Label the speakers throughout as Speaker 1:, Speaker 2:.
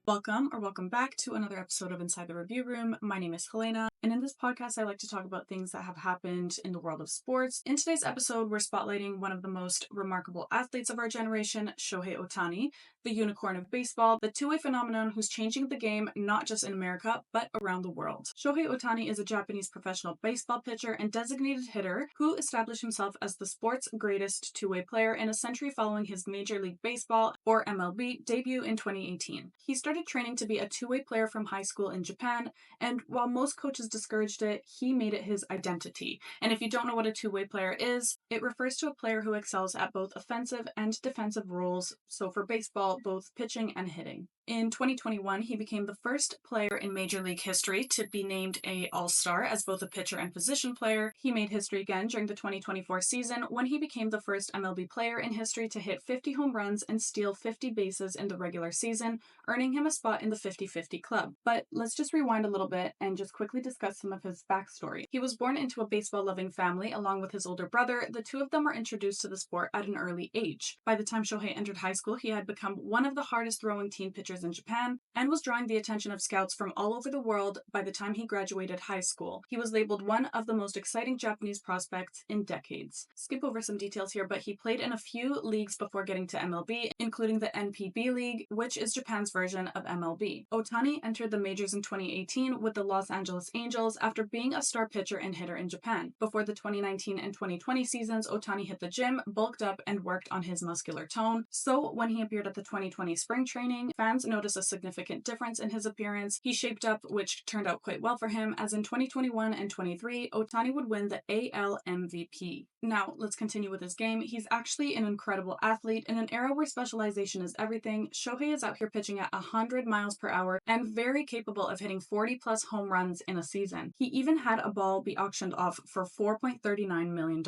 Speaker 1: Welcome back to another episode of Inside the Review Room. My name is Helena, and in this podcast, I like to talk about things that have happened in the world of sports. In today's episode, we're spotlighting one of the most remarkable athletes of our generation, Shohei Ohtani, the unicorn of baseball, the two-way phenomenon who's changing the game not just in America, but around the world. Shohei Ohtani is a Japanese professional baseball pitcher and designated hitter who established himself as the sport's greatest two-way player in a century following his Major League Baseball, or MLB, debut in 2018. He started training to be a two-way player from high school in Japan, and while most coaches discouraged it, he made it his identity. And if you don't know what a two-way player is, it refers to a player who excels at both offensive and defensive roles, so for baseball, both pitching and hitting. In 2021, he became the first player in Major League history to be named an All-Star as both a pitcher and position player. He made history again during the 2024 season when he became the first MLB player in history to hit 50 home runs and steal 50 bases in the regular season, earning him a spot in the 50-50 club. But let's just rewind a little bit and just quickly discuss some of his backstory. He was born into a baseball-loving family along with his older brother. The two of them were introduced to the sport at an early age. By the time Shohei entered high school, he had become one of the hardest throwing teen pitchers in Japan and was drawing the attention of scouts from all over the world by the time he graduated high school. He was labeled one of the most exciting Japanese prospects in decades. Skip over some details here, but he played in a few leagues before getting to MLB, including the NPB League, which is Japan's version of MLB. Ohtani entered the majors in 2018 with the Los Angeles Angels after being a star pitcher and hitter in Japan. Before the 2019 and 2020 seasons, Ohtani hit the gym, bulked up, and worked on his muscular tone. So when he appeared at the 2020 spring training, fans noticed a significant difference in his appearance. He shaped up, which turned out quite well for him, as in 2021 and 23, Ohtani would win the AL MVP. Now, let's continue with his game. He's actually an incredible athlete. In an era where specialization is everything, Shohei is out here pitching at 100 miles per hour and very capable of hitting 40-plus home runs in a season. He even had a ball be auctioned off for $4.39 million.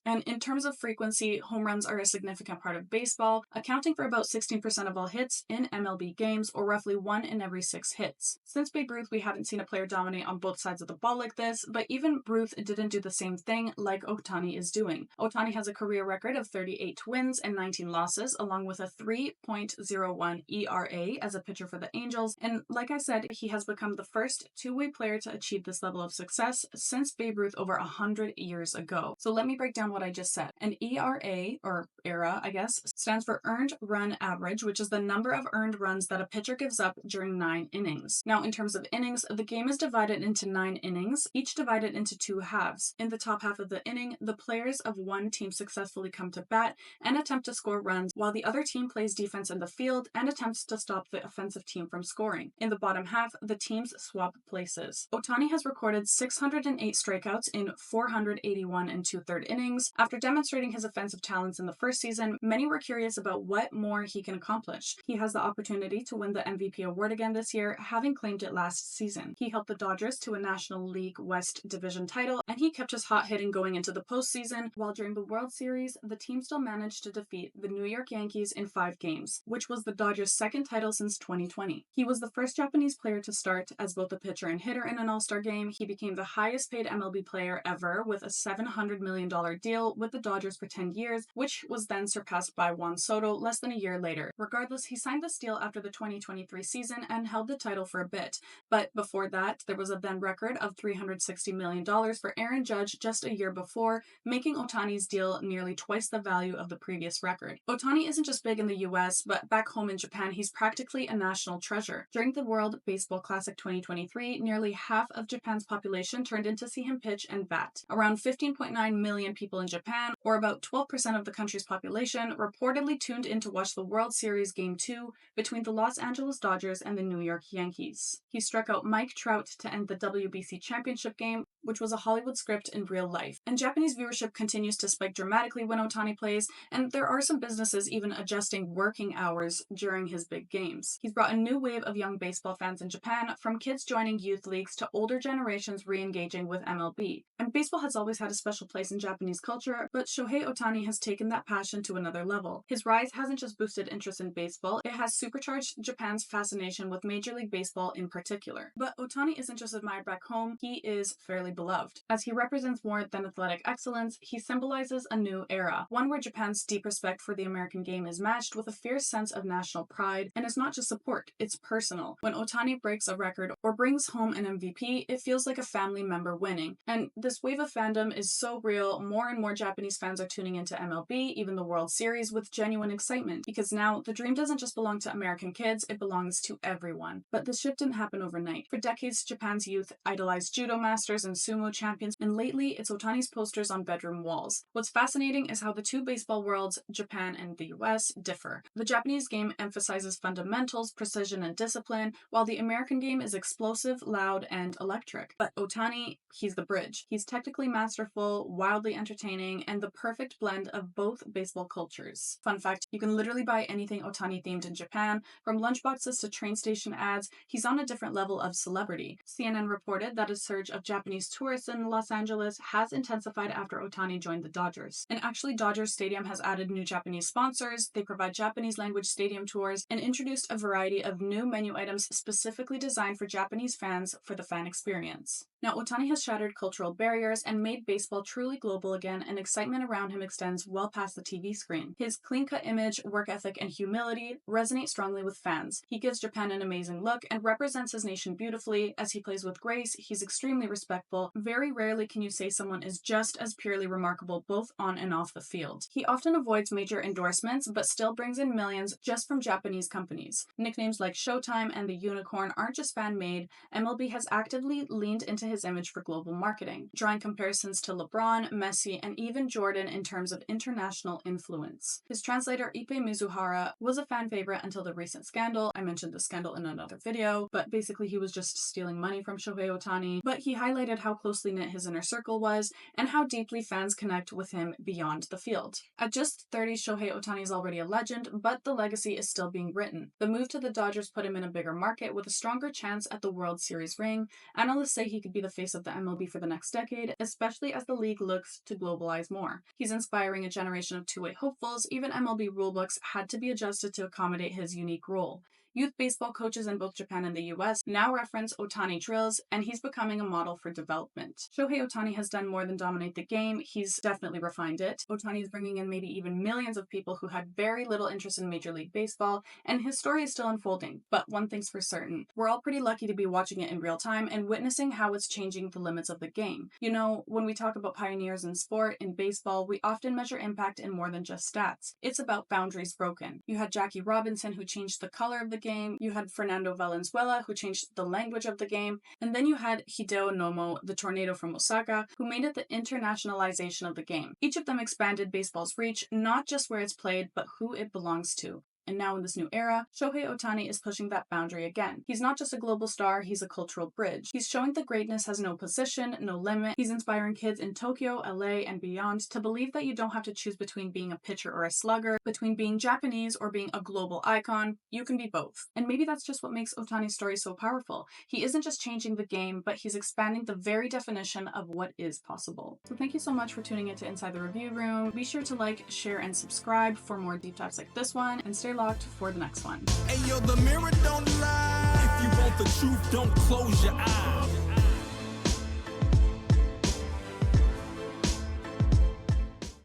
Speaker 1: And in terms of frequency, home runs are a significant part of baseball, accounting for about 16% of all hits in MLB games, or roughly 1 in every 6 hits. Since Babe Ruth, we haven't seen a player dominate on both sides of the ball like this, but even Ruth didn't do the same thing like Ohtani is doing. Ohtani has a career record of 38 wins and 19 losses, along with a 3.01 ERA as a pitcher for the Angels, and like I said, he has become the first two-way player to achieve this level of success since Babe Ruth over 100 years ago. So let me break down what I just said. An ERA, or ERA, I guess, stands for Earned Run Average, which is the number of earned runs that a pitcher gives up during 9 innings. Now, in terms of innings, the game is divided into 9 innings, each divided into 2 halves. In the top half of the inning, the players of one team successfully come to bat and attempt to score runs, while the other team plays defense in the field and attempts to stop the offensive team from scoring. In the bottom half, the teams swap places. Ohtani has recorded 608 strikeouts in 481 and 2/3 innings. After demonstrating his offensive talents in the first season, many were curious about what more he can accomplish. He has the opportunity to win the MVP award again this year, having claimed it last season. He helped the Dodgers to a National League West Division title, and he kept his hot hitting going into the postseason, while during the World Series, the team still managed to defeat the New York Yankees in 5 games, which was the Dodgers' second title since 2020. He was the first Japanese player to start as both a pitcher and hitter in an All-Star game. He became the highest paid MLB player ever with a $700 million deal with the Dodgers for 10 years, which was then surpassed by Juan Soto less than a year later. Regardless, he signed this deal after the 2023 season and held the title for a bit. But before that, there was a then record of $360 million for Aaron Judge just a year before, making Ohtani's deal nearly twice the value of the previous record. Ohtani isn't just big in the US, but back home in Japan, he's practically a national treasure. During the World Baseball Classic 2023, nearly half of Japan's population turned in to see him pitch and bat. Around 15.9 million people in Japan, or about 12% of the country's population, reportedly tuned in to watch the World Series Game 2 between the Los Angeles Dodgers and the New York Yankees. He struck out Mike Trout to end the WBC championship game, which was a Hollywood script in real life. And Japanese viewership continues to spike dramatically when Ohtani plays, and there are some businesses even adjusting working hours during his big games. He's brought a new wave of young baseball fans in Japan, from kids joining youth leagues to older generations re-engaging with MLB. And baseball has always had a special place in Japanese culture, but Shohei Ohtani has taken that passion to another level. His rise hasn't just boosted interest in baseball, it has supercharged Japan's fascination with Major League Baseball in particular. But Ohtani isn't just admired back home, he is fairly beloved. As he represents more than athletic excellence, excellence, he symbolizes a new era, one where Japan's deep respect for the American game is matched with a fierce sense of national pride, and it's not just support, it's personal. When Ohtani breaks a record or brings home an MVP, it feels like a family member winning. And this wave of fandom is so real, more and more Japanese fans are tuning into MLB, even the World Series, with genuine excitement, because now the dream doesn't just belong to American kids, it belongs to everyone. But this shift didn't happen overnight. For decades, Japan's youth idolized judo masters and sumo champions, and lately it's Ohtani's posters on bedroom walls. What's fascinating is how the two baseball worlds, Japan and the US, differ. The Japanese game emphasizes fundamentals, precision, and discipline, while the American game is explosive, loud, and electric. But Ohtani, he's the bridge. He's technically masterful, wildly entertaining, and the perfect blend of both baseball cultures. Fun fact, you can literally buy anything Ohtani themed in Japan, from lunchboxes to train station ads. He's on a different level of celebrity. CNN reported that a surge of Japanese tourists in Los Angeles has intensified after Ohtani joined the Dodgers. And actually, Dodgers Stadium has added new Japanese sponsors, they provide Japanese language stadium tours, and introduced a variety of new menu items specifically designed for Japanese fans for the fan experience. Now, Ohtani has shattered cultural barriers and made baseball truly global again, and excitement around him extends well past the TV screen. His clean-cut image, work ethic, and humility resonate strongly with fans. He gives Japan an amazing look and represents his nation beautifully. As he plays with grace, he's extremely respectful. Very rarely can you say someone is just as purely remarkable both on and off the field. He often avoids major endorsements, but still brings in millions just from Japanese companies. Nicknames like Showtime and the Unicorn aren't just fan-made. MLB has actively leaned into his image for global marketing, drawing comparisons to LeBron, Messi, and even Jordan in terms of international influence. His translator Ipe Mizuhara was a fan favorite until the recent scandal. I mentioned the scandal in another video, but basically he was just stealing money from Shohei Ohtani. But he highlighted how closely knit his inner circle was and how deeply fans connect with him beyond the field. At just 30, Shohei Ohtani is already a legend, but the legacy is still being written. The move to the Dodgers put him in a bigger market with a stronger chance at the World Series ring. Analysts say he could be the face of the MLB for the next decade, especially as the league looks to globalize more. He's inspiring a generation of two-way hopefuls. Even MLB rulebooks had to be adjusted to accommodate his unique role. Youth baseball coaches in both Japan and the US now reference Ohtani drills, and he's becoming a model for development. Shohei Ohtani has done more than dominate the game, he's definitely refined it. Ohtani is bringing in maybe even millions of people who had very little interest in Major League Baseball, and his story is still unfolding. But one thing's for certain, we're all pretty lucky to be watching it in real time and witnessing how it's changing the limits of the game. You know, when we talk about pioneers in sport, in baseball, we often measure impact in more than just stats. It's about boundaries broken. You had Jackie Robinson, who changed the color of the game, you had Fernando Valenzuela, who changed the language of the game, and then you had Hideo Nomo, the tornado from Osaka, who made it the internationalization of the game. Each of them expanded baseball's reach, not just where it's played, but who it belongs to. And now in this new era, Shohei Ohtani is pushing that boundary again. He's not just a global star, he's a cultural bridge. He's showing that greatness has no position, no limit. He's inspiring kids in Tokyo, LA, and beyond to believe that you don't have to choose between being a pitcher or a slugger, between being Japanese or being a global icon. You can be both. And maybe that's just what makes Ohtani's story so powerful. He isn't just changing the game, but he's expanding the very definition of what is possible. So thank you so much for tuning into Inside the Review Room. Be sure to like, share, and subscribe for more deep dives like this one, and stay locked for the next one.
Speaker 2: Hey yo, the mirror don't lie. If you want the truth, don't close your eyes.